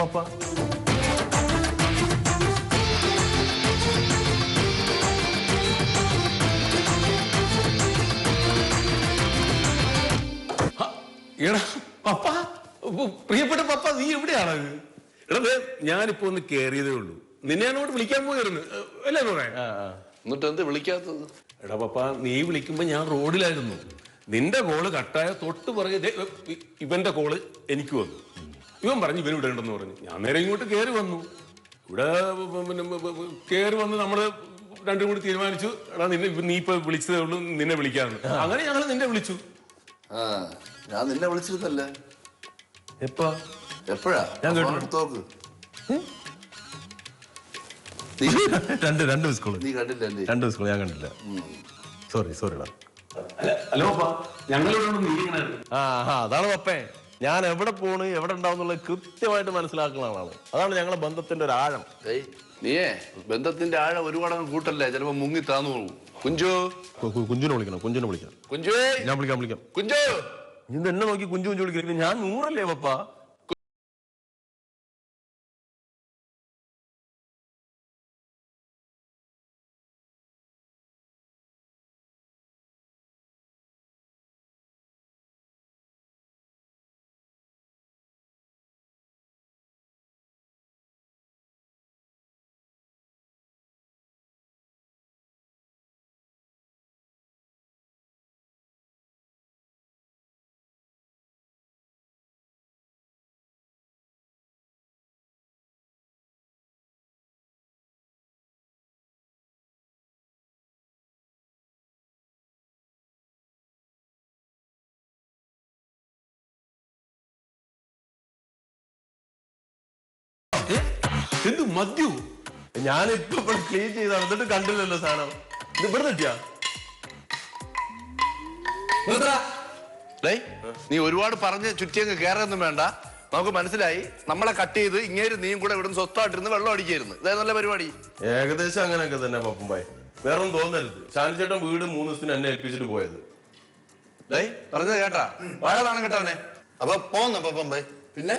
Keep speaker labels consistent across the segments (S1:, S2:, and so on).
S1: പപ്പ
S2: എടാ പപ്പ, പ്രിയപ്പെട്ട പപ്പ, നീ എവിടെയാണ്? എടാ ഞാനിപ്പോ ഒന്ന് കേറിയതേ ഉള്ളൂ. നിന്നെ അങ്ങോട്ട് വിളിക്കാൻ പോയിരുന്നു അല്ലേ?
S3: എന്നിട്ട് എന്ത് വിളിക്കാത്തത്?
S2: എടാ പപ്പ, നീ വിളിക്കുമ്പോ ഞാൻ റോഡിലായിരുന്നു. നിന്റെ കോള് കട്ടായ തൊട്ട് പുറകെ ഇവന്റെ കോള് എനിക്ക് വന്നു. ഇവൻ പറഞ്ഞു ഇവൻ ഇവിടെ ഉണ്ടെന്ന് പറഞ്ഞു. ഞാൻ നേരെ ഇങ്ങോട്ട് കയറി വന്നു. ഇവിടെ കയറി വന്ന് നമ്മള് രണ്ടും കൂടി തീരുമാനിച്ചു, എടാ നീ ഇപ്പൊ വിളിച്ചതേ ഉള്ളൂ, നിന്നെ വിളിക്കാറുണ്ട്. അങ്ങനെ ഞങ്ങൾ നിന്നെ വിളിച്ചു.
S3: ഞാൻ നിന്നെ വിളിച്ചിരുന്നല്ലേ? എപ്പോഴാ?
S1: ഞാൻ
S3: നോക്ക്.
S1: രണ്ട് മിസ് കോള്.
S3: നീ കണ്ടില്ലേ?
S1: രണ്ട് മിസ് കോള് ഞാൻ കണ്ടില്ല. സോറിടാ.
S2: ഹലോ പപ്പ, ഞങ്ങളിവിടെ
S1: അതാണ് പപ്പേ, ഞാൻ എവിടെ പോണ് എവിടെ ഉണ്ടാവുന്നുള്ള കൃത്യമായിട്ട് കുറിക്കുന്ന ആളാണ്. അതാണ് ഞങ്ങളെ ബന്ധത്തിന്റെ ഒരു ആഴം.
S3: നീയേ ബന്ധത്തിന്റെ ആഴം ഒരുപാട് കൂട്ടല്ലേ, ചിലപ്പോ മുങ്ങി താന്നു പോകും.
S1: കുഞ്ചുനെ വിളിക്കണം.
S3: കുഞ്ചു,
S1: ഞാൻ വിളിക്കാം.
S3: കുഞ്ചു,
S1: ഇത് എന്നെ നോക്കി കുഞ്ചു വിളിക്കണം. ഞാൻ 100 പപ്പ.
S2: എന്ത് മദ്യു?
S1: ഞാനിപ്പോ ക്ലീൻ ചെയ്താണ്, എന്നിട്ട് കണ്ടില്ലല്ലോ സാധനം. ഇത് ഇവിടെ തെറ്റിയാ?
S3: നീ ഒരുപാട് പറഞ്ഞ് ചുറ്റിയങ്ങ് കയറൊന്നും വേണ്ട. നമുക്ക് മനസ്സിലായി, നമ്മളെ കട്ട് ചെയ്ത് ഇങ്ങേര് നീയും കൂടെ ഇവിടുന്ന് സ്വസ്ഥമായിട്ടിരുന്ന് വെള്ളം അടിക്കായിരുന്നു. ഇതായത് നല്ല പരിപാടി.
S1: ഏകദേശം അങ്ങനെയൊക്കെ തന്നെ പപ്പുംബായി. വേറൊന്നും തോന്നരുത്. ഷാനിച്ചേട്ടൻ വീട് 3 ദിവസത്തിന് എന്നെ ഏൽപ്പിച്ചിട്ട് പോയത്.
S3: പറഞ്ഞത് കേട്ടാ? വാഴതാണ് കേട്ടവനെ.
S4: അപ്പൊ പോന്ന പപ്പുംബായി.
S3: പിന്നെ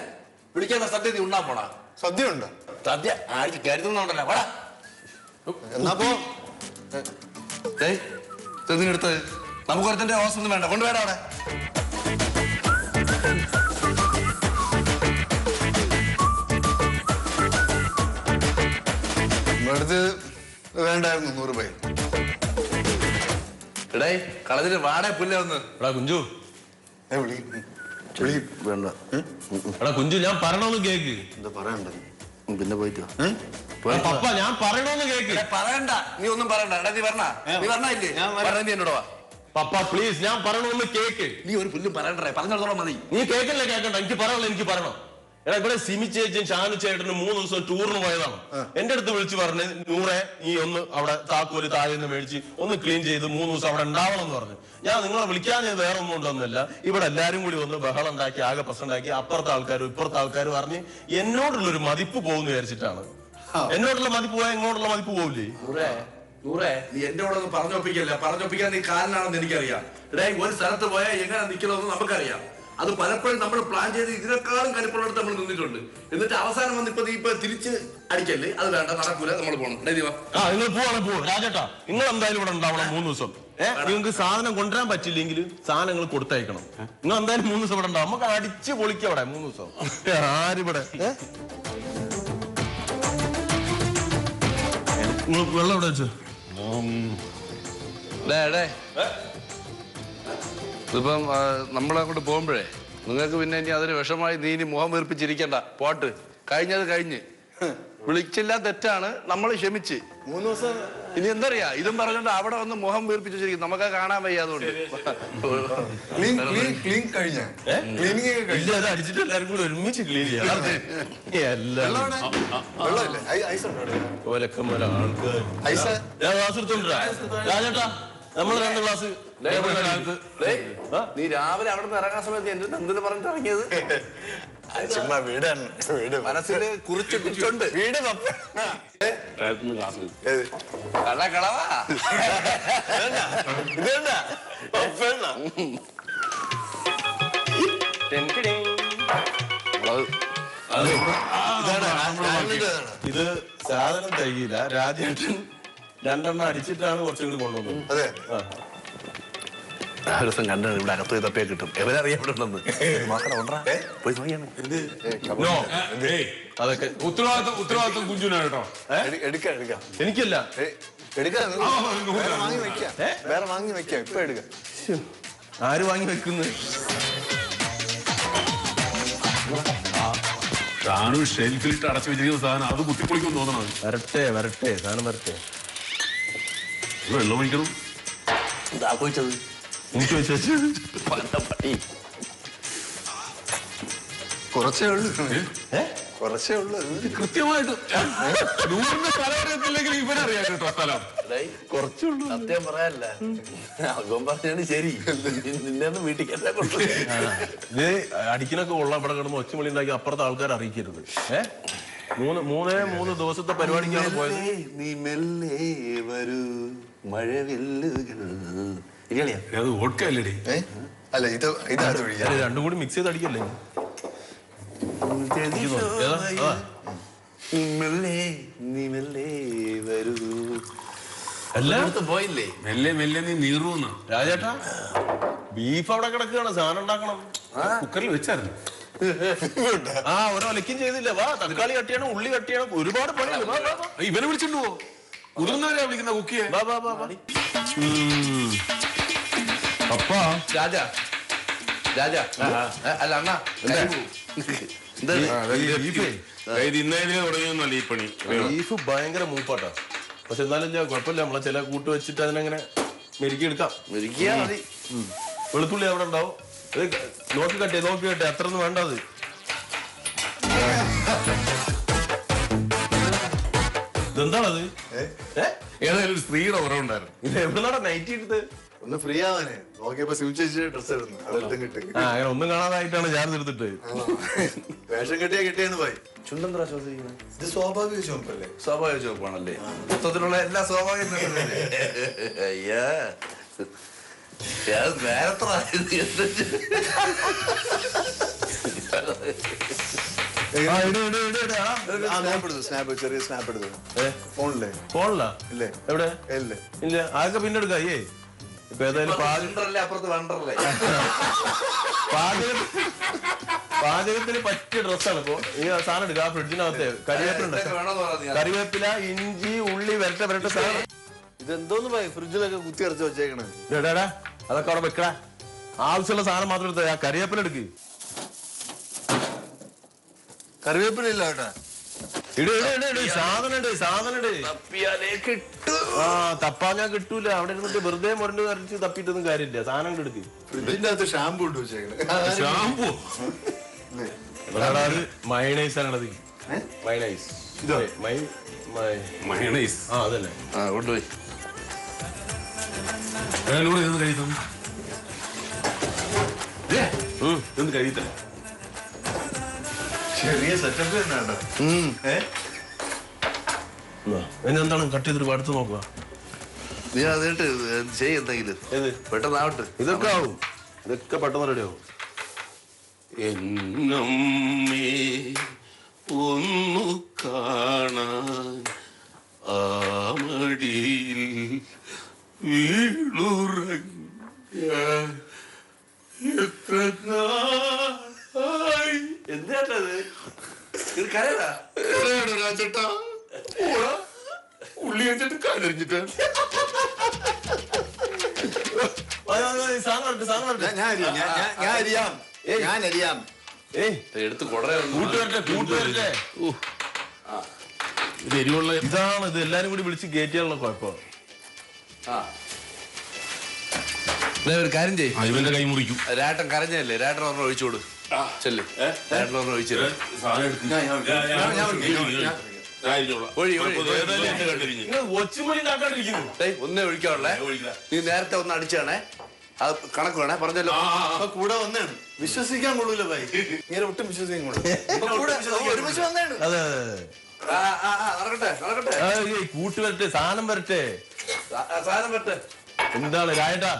S3: വിളിക്കാത്ത സദ്യ ഉണ്ണാ പോണാ?
S4: സദ്യ ഉണ്ടോ?
S3: സദ്യ ആഴ്ച കരുതുന്നുണ്ടല്ലോ. വാടാ
S4: എന്നാ പോ.
S3: എടുത്ത് നമുക്ക് ഒരുത്തന്റെ ഹോസ് ഒന്നും വേണ്ട, കൊണ്ടുപോയടാ അവിടെ.
S4: അടുത്ത് വേണ്ടായിരുന്നു 100 രൂപ.
S3: എടേ കളഞ്ഞിട്ട് വാടേ പുല്ല ഒന്ന്.
S1: എടാ കുഞ്ചു,
S3: വേണ്ട.
S1: എടാ കുഞ്ചു, ഞാൻ പറയണോന്ന് കേക്ക്.
S4: എന്താ പറയണ്ട?
S3: പിന്നെ പോയിട്ടോ.
S1: പപ്പ, ഞാൻ പറയണോന്ന് കേക്ക്.
S3: പറയണ്ട, നീ ഒന്നും പറയണ്ട. എടാ നീ പറഞ്ഞില്ലേ? നീ എന്നോട് വാ.
S1: പപ്പ പ്ലീസ്, ഞാൻ പറയണോന്ന് കേക്ക്.
S3: നീ ഒരു പുല്ലും പറയണ്ടേ, പറഞ്ഞോളാം മതി.
S1: നീ കേക്കണ്ട. എനിക്ക് പറയണല്ലോ, എനിക്ക് പറയണം. എടാ ഇവിടെ സിമി ചേച്ചിയും ഷാനു ചേട്ടനും 3 ദിവസം ടൂറിന് പോയതാണ്. എന്റെ അടുത്ത് വിളിച്ച് പറഞ്ഞ്, നൂറെ നീ ഒന്ന് അവിടെ താക്കോല് താഴെ നിന്ന് മേടിച്ച് ഒന്ന് ക്ലീൻ ചെയ്ത് 3 ദിവസം അവിടെ ഉണ്ടാവണം എന്ന് പറഞ്ഞു. ഞാൻ നിങ്ങളെ വിളിക്കാൻ വേറെ ഒന്നും ഉണ്ടോന്നല്ല, ഇവിടെ എല്ലാരും കൂടി ഒന്ന് ബഹളം ഉണ്ടാക്കി, ആകെ പ്രശ്നം ഉണ്ടാക്കി, അപ്പുറത്തെ ആൾക്കാരും ഇപ്പുറത്തെ ആൾക്കാരും പറഞ്ഞ് എന്നോടുള്ളൊരു മതിപ്പ് പോകുന്നു വിചാരിച്ചിട്ടാണ്. എന്നോടുള്ള മതിപ്പ് പോയാൽ ഇങ്ങോട്ടുള്ള മതിപ്പ് പോവില്ലേ?
S3: നീ എന്റെ കൂടെ ഒന്ന് പറഞ്ഞൊപ്പിക്കല്ല. പറഞ്ഞൊപ്പിക്കാൻ നീ കാരനാണെന്ന് എനിക്കറിയാം. എടേ ഒരു സ്ഥലത്ത് പോയാൽ എങ്ങനെ നിൽക്കണമെന്ന് നമുക്കറിയാം. അത് പലപ്പോഴും നമ്മൾ പ്ലാൻ ചെയ്ത് ഇതിനേക്കാളും കലിപ്പുള്ളിടത്ത് നമ്മൾ നിന്നിട്ടുണ്ട്. എന്നിട്ട് അവസാനം വന്ന് നീ ഇപ്പൊ തിരിച്ച് അടിക്കല്ലേ? അത് വേണ്ട, നടക്കൂല, നമ്മൾ പോകണം.
S1: നിങ്ങൾ പോവാണ് രാജേട്ടാ. നിങ്ങൾ എന്തായാലും ഇവിടെ ഉണ്ടാവണം 3 ദിവസം. നിങ്ങൾക്ക് സാധനം കൊണ്ടുവരാൻ പറ്റില്ലെങ്കിൽ സാധനങ്ങൾ കൊടുത്തയക്കണം. നിങ്ങൾ എന്തായാലും 3 ദിവസം ഇവിടെ ഉണ്ടാവും. നമുക്ക് അടിച്ച് പൊളിക്കാം അവിടെ 3 ദിവസം. ആരിവിടെ വെള്ളം ഇവിടെ വെച്ചു.
S3: ഇതിപ്പം നമ്മളങ്ങോട്ട് പോകുമ്പോഴേ നിങ്ങൾക്ക് പിന്നെ ഇനി അതൊരു വിഷമായി നീ ഇനി മുഖം വീർപ്പിച്ചിരിക്കണ്ട. പോട്ട് കഴിഞ്ഞത് കഴിഞ്ഞ്. വിളിച്ചില്ല, തെറ്റാണ്, നമ്മൾ ക്ഷമിച്ച്.
S4: 3 ദിവസം
S3: ഇനി എന്തറിയാ, ഇതും പറഞ്ഞോണ്ട് അവിടെ വന്ന് മുഖം വീർപ്പിച്ചു വെച്ചിരിക്കും. നമുക്ക് കാണാൻ വയ്യാതുകൊണ്ട്
S1: അടിച്ചിട്ട് എല്ലാവരും കൂടി ഒരുമിച്ച് ക്ലീൻ ചെയ്യാം. രാജേട്ടാ, നമ്മൾ 2 ഗ്ലാസ്
S3: നീ രാവിലെ അവിടെ നിന്ന് ഇറങ്ങാൻ സമയത്ത് എന്റെ എന്തിനു പറഞ്ഞിട്ട് ഇറങ്ങിയത്?
S4: ചുമ്മാ വീടാണ് വീട്
S3: മനസ്സില് കുറിച്ചിട്ടുണ്ട്.
S4: വീട്
S3: കളവാ
S4: ഇതെന്താ
S1: ഇത് സാധനം തികയില്ല. രാജേട്ടൻ 2 എണ്ണം അടിച്ചിട്ടാണ് കുറച്ചും കൂടി കൊണ്ടുവന്നത്.
S4: അതെ
S3: ഒരു ദിവസം കണ്ടാണ് ഇവിടെ അകത്ത് തപ്പിയാ കിട്ടും. എവരറിയപ്പെടുന്നെന്ന് പോയി നോക്കിയാണ്.
S1: അതൊക്കെ
S2: ഉത്തരവാദിത്വം കുഞ്ചുനാണ് കേട്ടോ.
S4: എടുക്കാം
S1: എനിക്കല്ല.
S4: എടുക്കാം വേറെ വാങ്ങി വെക്കാം ഇപ്പൊ എടുക്കാം.
S1: ആര് വാങ്ങി വെക്കുന്നു?
S2: താനും ഷെൽഫിലിട്ട് അടച്ചു വെച്ചിരിക്കുന്ന സാധനം അത് കുത്തിപ്പൊളിക്കും തോന്നണം.
S1: വരട്ടെ സാധനം വരട്ടെ.
S2: വെള്ളം ഒഴിക്കണം.
S1: എനിക്ക് വെച്ചു
S4: കുറച്ചേ ഉള്ളൂ കുറച്ചേ ഉള്ളൂ.
S2: കൃത്യമായിട്ട് 100 സ്ഥലം അറിയത്തില്ലെങ്കിൽ ഇവനറിയാം കേട്ടോ സ്ഥലം.
S3: കുറച്ചുള്ളൂ. സത്യം പറയാനല്ല അകം പറഞ്ഞാണ് ശരി. നിന്നെ ഒന്ന് വീട്ടിൽ
S1: ഇത് അടിക്കനൊക്കെ ഉള്ള ഇവിടെ കിടന്ന് ഒച്ചമളി ഉണ്ടാക്കി അപ്പുറത്തെ ആൾക്കാർ അറിയിക്കരുത്. 3 ദിവസത്തെ പരിപാടിക്കാണ് പോയത്.
S3: നീ മെല്ലെ വരൂ മഴവില്ലുകൾ.
S2: അത് ഓട്ക്കല്ലേ?
S4: അല്ല ഇതാണ് ഒഴിക്കാൻ.
S1: രണ്ടും കൂടി മിക്സ് ചെയ്ത് അടിക്കല്ലേ?
S3: എല്ലായിടത്തും പോയില്ലേ?
S2: മെല്ലെ മെല്ലെ നീ നീറുന്ന
S1: രാജേട്ടാ, ബീഫ് അവിടെ കിടക്കുകയാണ്. സാധനം ഉണ്ടാക്കണം.
S2: കുക്കറിൽ വെച്ചായിരുന്നു.
S1: ഒരൊലക്കും ചെയ്തില്ല. വാ, തക്കാളി കട്ടിയാണ്, ഉള്ളി കട്ടിയാണ്, ഒരുപാട് പണിയുണ്ട്.
S2: ഇവനെ വിളിച്ചിട്ട് പോ. മുതിർന്നവരെയാ വിളിക്കുന്ന കുക്കിയെ.
S1: അപ്പാ
S3: രാജ അല്ല അണ്ണാ
S2: ഇന്നേതിനെ തുടങ്ങിയൊന്നല്ല ഈ പണി.
S1: ബീഫ് ഭയങ്കര മൂപ്പാട്ടാ. പക്ഷെ എന്നാലും ഞാൻ കുഴപ്പമില്ല. നമ്മളെ ചില കൂട്ട് വെച്ചിട്ട് അതിനെങ്ങനെ മെരുക്കിയെടുക്കാം.
S3: മതി.
S1: വെളുത്തുള്ളി അവിടെ ഉണ്ടാവും. നോക്കി കട്ടെ അത്ര ഒന്നും വേണ്ട. അത് ഇതെന്താണത്?
S2: ഏതായാലും ഒരു സ്ത്രീയുടെ ഉറവുണ്ടായിരുന്നു.
S1: ഇത് എവിടുന്നാടാ നൈറ്റ് എടുത്ത്?
S4: ഒന്ന് ഫ്രീ ആവാനേ നോക്കിയപ്പോ സിം ചേച്ചിയുടെ ഡ്രസ് ആയിരുന്നു. അതെടുത്തും കിട്ടി.
S1: അങ്ങനെ ഒന്നും കാണാതായിട്ടാണ് ഞാൻ എടുത്തിട്ട്.
S4: വേഷം കെട്ടിയാ കിട്ടിയെന്ന് പോയി.
S3: ചുണ്ടെന്താ ശ്വസിക്കുന്നത്?
S4: ഇത് സ്വാഭാവിക ചുമപ്പല്ലേ?
S3: സ്വാഭാവിക ചുവപ്പാണല്ലേ? മൊത്തത്തിലുള്ള എല്ലാ സ്വാഭാവിക. അയ്യാ നേരത്ര
S4: ചെറിയ സ്നാപ്പ് എടുത്തു ഫോണിലെ.
S1: ഫോണിലാ?
S4: ഇല്ലേ?
S1: എവിടെ?
S4: ഇല്ലേ?
S1: ഇല്ല, ആകെ പിന്നെ എടുക്കാം. ഇപ്പൊ ഏതായാലും
S3: അപ്പുറത്ത് വണ്ടറല്ലേ?
S1: പാചകത്തിന് പറ്റിയ ഡ്രസ്സാണ്. ഇപ്പൊ ഈ സാധനം എടുക്കുക. ഫ്രിഡ്ജിനകത്ത് കറിവേപ്പില, ഇഞ്ചി, ഉള്ളി വരട്ടെ സാധനം.
S4: ഇതെന്തോന്ന് പോയി ഫ്രിഡ്ജിലൊക്കെ കുത്തി അടച്ച് വെച്ചേക്കണേ.
S1: അതൊക്കെ അവിടെ വെക്കടാ. ആവശ്യമുള്ള സാധനം മാത്രം എടുത്ത. ആ കറിവേപ്പില എടുക്ക്.
S4: കറിവേപ്പില ഇല്ല കേട്ടാ.
S1: തപ്പാഞ്ഞാ കിട്ടൂല. അവിടെ ഇരുന്നിട്ട് വെറുതെ മുരണ്ട് കരച്ച് തപ്പിട്ടൊന്നും കാര്യമില്ല. സാധനം എടുക്ക്.
S4: ഫ്രിഡ്ജിന്റെ അകത്ത് ഷാമ്പു ഇട്ട് വെച്ചേക്കണേ.
S2: ഷാമ്പു
S1: മയണൈസ് ആണത്. മയണൈസ്.
S2: മയണൈസ്.
S1: അതല്ലേ
S3: കൊണ്ടുപോയി
S2: കഴിയുന്നു. കഴിയത്തില്ല.
S4: ചെറിയ സെറ്റപ്പ് തന്നെ
S1: എന്താണ് കട്ട് ചെയ്തിട്ട് അടുത്ത് നോക്കുക.
S3: നീ അതിട്ട് ചെയ്യെന്തെങ്കിലും പെട്ടെന്നാവട്ടെ.
S1: ഇതൊക്കെ ആവും. ഇതൊക്കെ പെട്ടെന്ന് റെഡി ആവും.
S2: എന്നമ്മേ ഒന്നു കാണാൻ ആമടിയിൽ വീണുറങ്ങിയ എത്ര നാളായി.
S3: എന്താട്ടത്? ഇത് കരടാ
S2: രാജേട്ടാ. ഉള്ളി വെച്ചിട്ട് കലരിഞ്ഞിട്ട്
S3: എടുത്ത് കൊടറ
S1: കൂട്ടുവരട്ടെ.
S2: ഇത് എരിവുള്ള
S1: ഇതാണ്. ഇത് എല്ലാരും കൂടി വിളിച്ച് കയറ്റിയാലുള്ള കുഴപ്പം.
S3: ഒരു കാര്യം ചെയ്യും.
S2: ഇവന്റെ കൈ മുറിക്കും.
S3: രാട്ടൻ കരഞ്ഞല്ലേ? രാട്ടൻ ഒരെണ്ണം ഒഴിച്ചോട്. ചെല്ല്. രാട്ടൻ ഒരെണ്ണം ഒഴിച്ചില്ല.
S1: ഒച്ചുമണി ഉണ്ടാക്കാണ്ടിരിക്കുന്നു.
S3: ഒന്നേ ഒഴിക്കാവുള്ളേ. നീ നേരത്തെ ഒന്ന് അടിച്ചാണേ. അത് കണക്ക് വേണേ പറഞ്ഞല്ലോ.
S4: അപ്പൊ കൂടെ വന്നാണ് വിശ്വസിക്കാൻ കൊള്ളൂല ഭായി. ഇങ്ങനെ ഒട്ടും വിശ്വസിക്കാൻ കൊള്ളൂല. ഒരുമിച്ച് വന്നാണ്.
S1: അതെ
S3: നടക്കട്ടെ നടക്കട്ടെ.
S1: കൂട്ട് വരട്ടെ, സാധനം വരട്ടെ.
S3: സാധനം പറ്റേ.
S1: എന്താണ് രായേട്ടാ,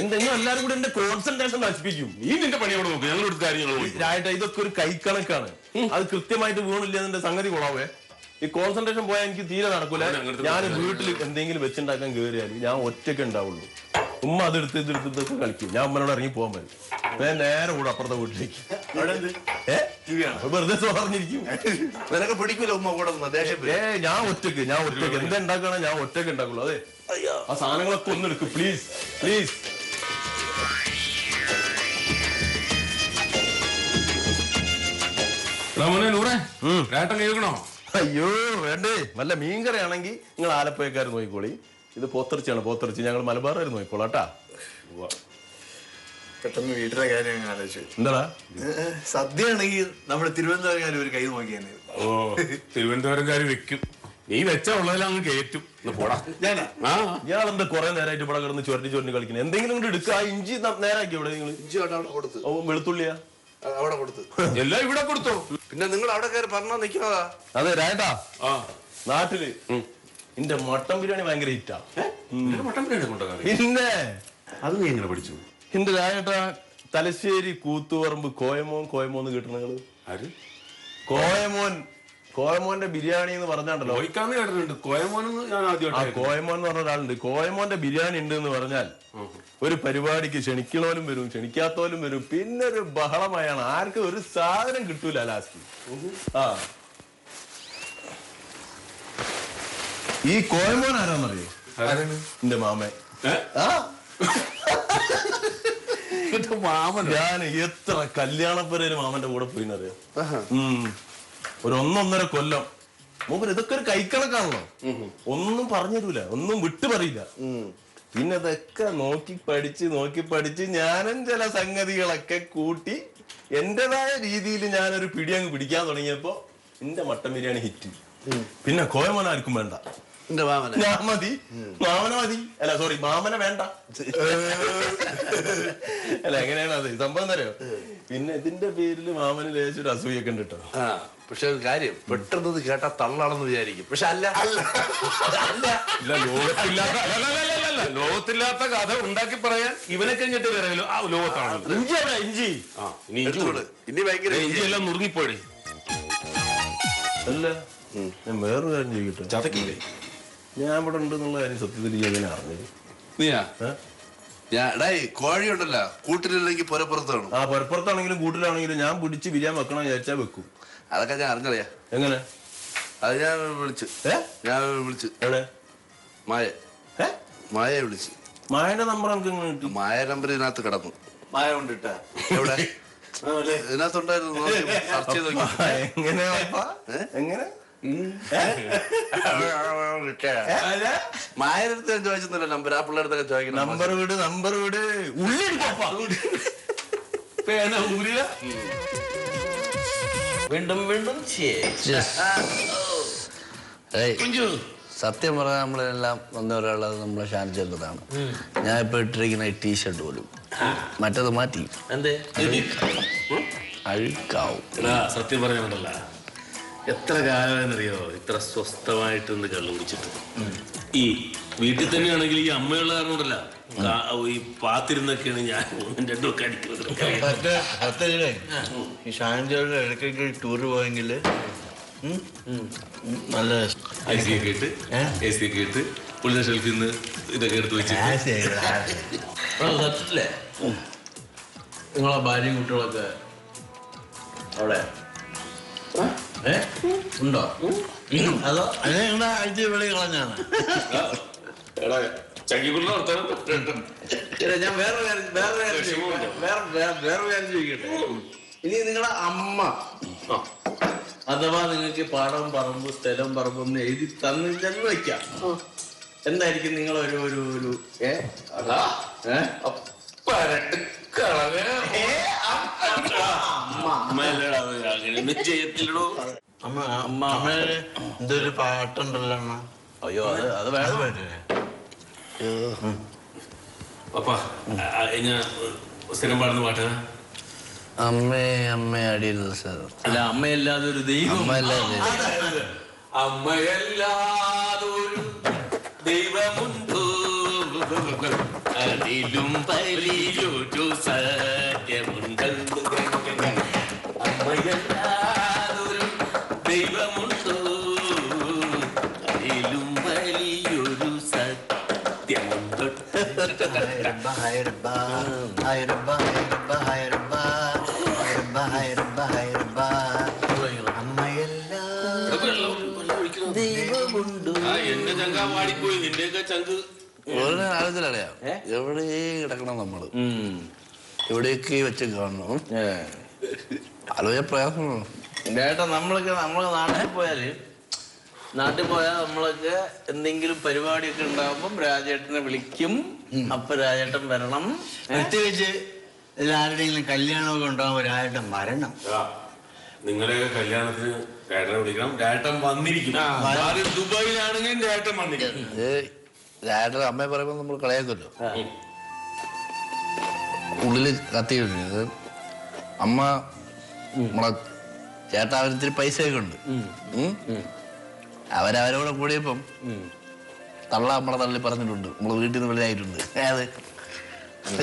S1: എന്തെങ്കിലും എല്ലാരും കൂടെ എന്റെ കോൺസെൻട്രേഷൻ നശിപ്പിക്കും.
S2: ഈ നിന്റെ പണിയോട് നോക്കും, ഞങ്ങൾ എടുത്ത കാര്യങ്ങൾ നോക്കും.
S1: രായേട്ടാ, ഇതൊക്കെ ഒരു കൈക്കണക്കാണ്. അത് കൃത്യമായിട്ട് വീണില്ല എന്നെ സംഗതി കൊള്ളാവേ. ഈ കോൺസെൻട്രേഷൻ പോയാൽ എനിക്ക് തീരെ നടക്കൂല. ഞാൻ വീട്ടിൽ എന്തെങ്കിലും വെച്ചുണ്ടാക്കാൻ കയറിയാൽ ഞാൻ ഒറ്റയ്ക്ക് ഉണ്ടാവുള്ളൂ. ഉമ്മ അതെടുത്ത് ഇതൊക്കെ കളിക്കും. ഞാൻ ഉമ്മനോട് ഇറങ്ങി പോകാൻ പറ്റും. ഞാൻ നേരെ കൂടെ അപ്പുറത്തെ വീട്ടിലേക്ക് വെറുതെ പറഞ്ഞിരിക്കും.
S3: നിനക്ക് പിടിക്കൂല ഉമ്മ കൂടെ ദേഷ്യം.
S1: ഞാൻ ഒറ്റയ്ക്ക് എന്താ ഉണ്ടാക്കണ ഞാൻ ഒറ്റയ്ക്ക് ഉണ്ടാക്കുള്ളൂ. അതെ, ആ സാധനങ്ങളൊക്കെ ഒന്ന് എടുക്കും പ്ലീസ് പ്ലീസ്.
S2: കേൾക്കണോ?
S1: അയ്യോ വേണ്ടേ, വല്ല മീൻകറി ആണെങ്കിൽ നിങ്ങൾ ആലപ്പുഴക്കാർ നോക്കിക്കോളി. ഇത് പോത്തിറച്ചിയാണ്, പോത്തിറച്ചി. ഞങ്ങൾ മലബാറുകാർ നോക്കിക്കോളാം കേട്ടാ.
S4: പെട്ടെന്ന് വീട്ടിലെ കാര്യം ഞാൻ ആലോചിച്ചു.
S1: എന്താടാ
S4: സദ്യ ആണെങ്കിൽ നമ്മുടെ തിരുവനന്തപുരംകാർ ഒരു കൈ നോക്കിയാണ്.
S2: ഓ, തിരുവനന്തപുരംകാർ വെക്കും. നീ വെച്ച ഉള്ളതെല്ലാം അങ്ങ് കയറ്റും. പോടാ.
S1: ഇയാളെന്താ കുറെ നേരമായിട്ട് ഇവിടെ കിടന്ന് ചുരണ്ടി കളിക്കുന്നത്? എന്തെങ്കിലും കൊണ്ട് എടുക്കുക. ഇഞ്ചി നേരാക്കി ഇവിടെ നിങ്ങൾ.
S4: ഇഞ്ചി അവിടെ കൊടുത്തു.
S1: ഓ, വെളുത്തുള്ളിയാ
S4: അവിടെ കൊടുത്തു.
S2: എല്ലാം ഇവിടെ കൊടുത്തോ?
S3: പിന്നെ നിങ്ങൾ അവിടെ കയറി പറഞ്ഞാ നിക്കുന്നതാ.
S1: അതെ രായേട്ടാ, നാട്ടില് എന്റെ മട്ടൻ ബിരിയാണി ഭയങ്കര ഹിറ്റാ.
S2: മട്ടൻ ബിരിയാണി കൊണ്ടോ?
S1: പിന്നെ
S2: അത് നീ എങ്ങനെ പഠിച്ചു?
S1: എന്റെ രായേട്ടാ, തലശ്ശേരി കൂത്തുപറമ്പ് കോയമോന്ന് കിട്ടുന്നത്.
S2: ആര്?
S1: കോയമോന്റെ ബിരിയാണി എന്ന് പറഞ്ഞാണ്ടല്ലോ.
S2: കേട്ടിട്ടുണ്ട്. കോയമോനെന്ന് ഞാൻ ആദ്യമായിട്ട്.
S1: കോയമോൻ എന്ന് പറഞ്ഞ ഒരാളുണ്ട്. കോയമോന്റെ ബിരിയാണി ഉണ്ട് എന്ന് പറഞ്ഞാൽ ഒരു പരിപാടിക്ക് ക്ഷണിക്കണോലും വരും, ക്ഷണിക്കാത്തോലും വരും. പിന്നെ ഒരു ബഹളമായാണ്. ആർക്കും ഒരു സാധനം കിട്ടൂല ലാസ്റ്റ്. ആ, ഈ കോയമോൻ ആരാന്നറിയോ? എന്റെ മാമൻ.
S2: മാമൻ.
S1: ഞാൻ എത്ര കല്യാണപ്പരയില് മാമന്റെ കൂടെ പോയിന്നറിയോ? ഒരു 1.5 കൊല്ലം. മൂപ്പര് ഇതൊക്കെ ഒരു കൈക്കണക്കാണല്ലോ. ഒന്നും പറഞ്ഞു തരൂല, ഒന്നും വിട്ടു പറയില്ല. പിന്നെ ഇതൊക്കെ നോക്കി പഠിച്ച് ഞാനും ചില സംഗതികളൊക്കെ കൂട്ടി എന്റേതായ രീതിയിൽ ഞാനൊരു പിടിയങ്ങ് പിടിക്കാൻ തുടങ്ങിയപ്പോ എന്റെ മട്ടൻ ബിരിയാണി ഹിറ്റ്. പിന്നെ കോയമോൻ ആർക്കും വേണ്ട. ഞാൻ മതി, മാമന മതി. അല്ല സോറി, മാമന വേണ്ട. അല്ല എങ്ങനെയാണ് അത് സംഭവം അറിയോ? പിന്നെ ഇതിന്റെ പേരിൽ മാമന് ലേശൊരു അസൂയൊക്കെ ഉണ്ട് കേട്ടോ.
S3: പക്ഷെ ഒരു കാര്യം, പെട്ടെന്ന് കേട്ടാ തള്ളാണെന്ന് വിചാരിക്കും. പക്ഷെ അല്ല,
S2: ലോകത്തില്ലാത്ത കഥ ഉണ്ടാക്കി പറയാൻ ഇവനെ കഴിഞ്ഞിട്ട് വരാമല്ലോ. ആ ലോകത്താണല്ലോ.
S1: ഇഞ്ചി
S3: ഇനി ഭയങ്കര
S2: ഇഞ്ചി എല്ലാം നുറുങ്ങിപ്പോയി.
S1: അല്ല, ഞാൻ വേറൊരു കാര്യം ചോദിക്കട്ടെ.
S2: ചതക്കില്ലേ?
S1: ഞാൻ ഇവിടെ ഉണ്ടെന്നുള്ള കാര്യം സത്യത്തിൽ എങ്ങനെ അറിഞ്ഞത്?
S3: നീയാ? കോഴി ഉണ്ടല്ലോ, കൂട്ടിലില്ലെങ്കിൽ പുരപ്പുറത്ത് വേണം.
S1: ആ, പുരപ്പുറത്താണെങ്കിലും കൂട്ടിലാണെങ്കിലും ഞാൻ പിടിച്ച് ബിരിയാണി വെക്കണം വിചാരിച്ചാ വെക്കും.
S3: അതൊക്കെ ഞാൻ അറിഞ്ഞറിയാ.
S1: എങ്ങനെ?
S3: അത് ഞാൻ വിളിച്ചു. എവിടെ? മായയെ വിളിച്ചു.
S1: മായന്റെ നമ്പർ നമുക്ക് എങ്ങനെ കിട്ടി?
S3: മായ നമ്പർ ഇതിനകത്ത് കിടന്നു.
S4: മായ കൊണ്ടിട്ടാ
S3: എവിടെ? ഇതിനകത്തുണ്ടായിരുന്നു. സെർച്ച് ചെയ്ത് നോക്കി.
S1: എങ്ങനെ
S3: മായടുത്ത് ചോദിച്ചെന്നല്ലോ നമ്പർ. ആ പിള്ളേടത്തൊക്കെ ചോദിക്കണം.
S1: നമ്പർ വീട്
S3: വീണ്ടും സത്യം പറഞ്ഞാൽ നമ്മളെല്ലാം വന്നവരുള്ളത് നമ്മളെ ഷാൻചന്ദ്രതാണ്. ഞാൻ ഇപ്പൊ ഇട്ടിരിക്കുന്ന ഈ ടീഷർട്ട് പോലും മറ്റത് മാറ്റി. എന്തേ? അഴുക്കാവും.
S2: സത്യം പറഞ്ഞല്ല, എത്ര കാലമെന്നറിയോ ഇത്ര സ്വസ്ഥമായിട്ടൊന്ന് കള്ളും കുടിച്ചിട്ട്. ഈ വീട്ടിൽ തന്നെയാണെങ്കിൽ ഈ അമ്മയുള്ള കാരണം ഉണ്ടല്ല, ഈ പാത്തിരുന്നൊക്കെയാണ് ഞാൻ 1-2 ഒക്കെ അടിക്കുന്നത്.
S3: ഈ ഷാൻചന്ദ്രൻ ഇടയ്ക്ക് ടൂറ് പോയെങ്കിൽ നല്ല
S2: AC ഒക്കെ ഇട്ട് പുള്ളിയുടെ ഷെൽഫിൽ നിന്ന് ഇതൊക്കെ എടുത്ത് വെച്ചിട്ട്.
S3: സത്യത്തില്ലേ നിങ്ങളെ ഭാര്യയും കുട്ടികളൊക്കെ അവിടെ ഉണ്ടോ? അതോ അത് നിങ്ങളുടെ അഴിച്ച് വെളി കളഞ്ഞാണ്? ഞാൻ വേറെ കാര്യം ചോദിക്കട്ടെ. ഇനി നിങ്ങളെ അമ്മ അഥവാ നിങ്ങൾക്ക് പാടം പറമ്പ് സ്ഥലം പറമ്പൊന്നും എഴുതി തന്നില്ലെന്ന് വെക്കാം, എന്തായിരിക്കും നിങ്ങളൊരു എന്തൊരു പാട്ടുണ്ടല്ലോ അമ്മ. അയ്യോ, അത് വേണം.
S2: അപ്പാ ഞാൻ സ്ഥിരം പാടുന്ന പാട്ടാ.
S4: അമ്മേ അമ്മ അടിയരുത് സാർ.
S3: അല്ല, അമ്മയല്ലാതെ ഒരു ദൈവം.
S2: അമ്മയല്ലാതൊരു ദൈവമുണ്ടോ അതിലും വലിയൊരു സത്യമുണ്ട്. അമ്മയല്ലാതൊരു ദൈവമുണ്ടോ അതിലും വലിയൊരു സത്യമുണ്ട്. എന്റെ ചങ്കാ പാടിപ്പോയി, നിന്റെയൊക്കെ ചങ്ക്
S4: ആലോചനറിയാം. എവിടെ കിടക്കണം നമ്മള്, എവിടെയൊക്കെ വെച്ച് കാണണം. ആലോചന പ്രയാസമാണ്.
S3: ചേട്ടാ, നമ്മളൊക്കെ നമ്മളെ നാട്ടിൽ പോയാൽ നമ്മളൊക്കെ എന്തെങ്കിലും പരിപാടിയൊക്കെ ഉണ്ടാകുമ്പം രാജേട്ടനെ വിളിക്കും. അപ്പൊ രാജേട്ടൻ വരണം.
S5: പ്രത്യേകിച്ച് ആരുടെയെങ്കിലും കല്യാണമൊക്കെ ഉണ്ടാകുമ്പോൾ രാജേട്ടൻ വരണം.
S2: നിങ്ങളുടെയൊക്കെ കല്യാണത്തിന് ചേട്ടനെ വിളിക്കണം. ചേട്ടൻ വന്നിരിക്കും. ദുബായിലാണെങ്കിൽ ചേട്ടൻ വന്നിരിക്കും.
S4: രാജേട്ടൻ അമ്മയെ പറയുമ്പോൾ നമ്മൾ കളയാക്കല്ലോ. ഉള്ളില് കത്തിയിട്ടുണ്ട്. അമ്മ നമ്മളെ ചേട്ടാ അവരിത്തിരി പൈസയൊക്കെ ഉണ്ട്. അവരവരോടെ കൂടിയപ്പം തള്ള നമ്മളെ തള്ളി പറഞ്ഞിട്ടുണ്ട്. നമ്മള് വീട്ടിൽ നിന്ന് വെളിയായിട്ടുണ്ട്. അതെ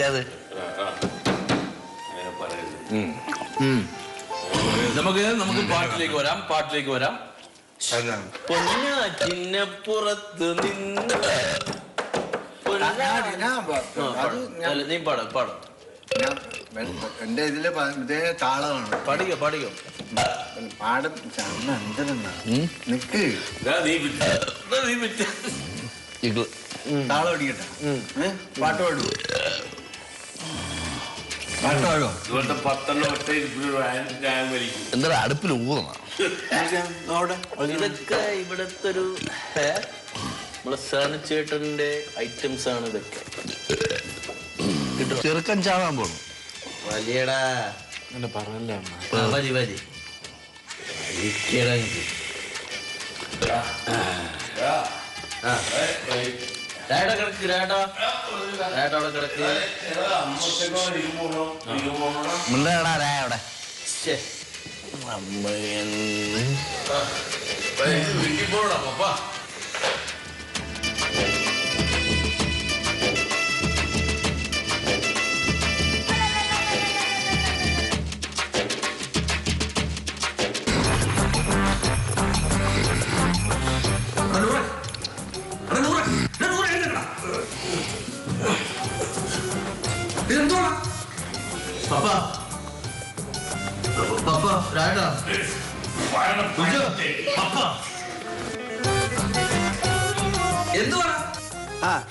S4: അതെ.
S3: നമുക്ക് പാട്ടിലേക്ക് വരാം. ചിന്നപ്പുറത്ത് നിന്ന് നീ പാടും.
S5: എന്റെ ഇതില് ഇതേ താളമാണ്.
S3: പാടിക്കോ
S5: പാടും. എന്തിനാ നിക്ക് താളം അടിക്കട്ടെ. പാട്ട് പാടും.
S4: എന്താ അടുപ്പിൽ ഊതണം.
S3: ഇതൊക്കെ ഇവിടത്തെ ഒരു നമ്മളെ സാനച്ചേട്ടന്റെ ഐറ്റംസ് ആണ് ഇതൊക്കെ.
S4: ചെറുക്കൻ ചാവാൻ പോണം.
S3: വലിയടാ പറഞ്ഞല്ലേ വലി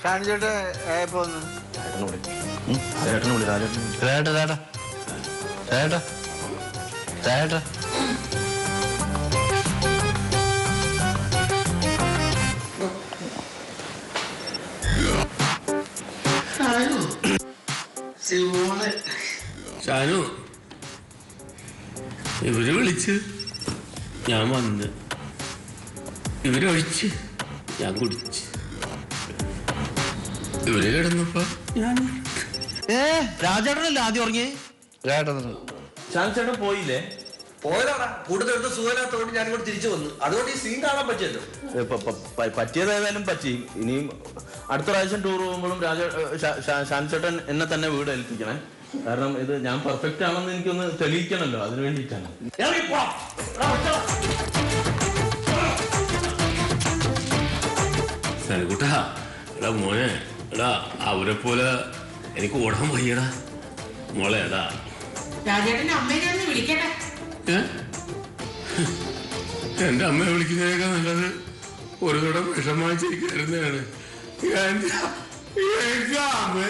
S5: ഷാനിച്ചേട്ടാ
S2: ഷാനു, ഇവര് വിളിച്ച് ഞാൻ വന്ന്, ഇവരൊഴിച്ച് ഞാൻ കുടിച്ച്, ഇവര് കിടന്നപ്പോ ഞാൻ
S3: രാജേട്ടനല്ലേ ആദ്യം ഉറങ്ങി?
S1: ചാൻസേട്ടൻ പോയില്ലേ?
S3: പോയതാണ്. കൂടുതലെടുത്ത് സുഖമില്ലാത്തതുകൊണ്ട് ഞാനിവിടെ തിരിച്ചു വന്നു. അതുകൊണ്ട് ഈ സീൻ കാണാൻ പറ്റിയല്ലോ.
S1: പറ്റിയത് ഏതായാലും പറ്റി. ഇനിയും അടുത്ത പ്രാവശ്യം ടൂർ പോകുമ്പോഴും ഷാൻചേട്ടൻ എന്നെ തന്നെ വീട് ഏൽപ്പിക്കണേ. കാരണം ഇത് ഞാൻ പെർഫെക്റ്റ് ആണെന്ന് എനിക്കൊന്ന് തെളിയിക്കണല്ലോ, അതിനു വേണ്ടിയിട്ടാണ്.
S2: സനകുട്ടാ, എടാ മോനെ, എടാ അവരെ പോലെ എനിക്ക് ഓടാൻ വയ്യടാ മോളെ. എടാ എന്റെ അമ്മയെ വിളിക്കുന്നതിനേക്കാൾ നല്ലത് ഒരു തടം വിഷം വാങ്ങിച്ചിരിക്കുന്നതാണ്. എന്റെ അമ്മേ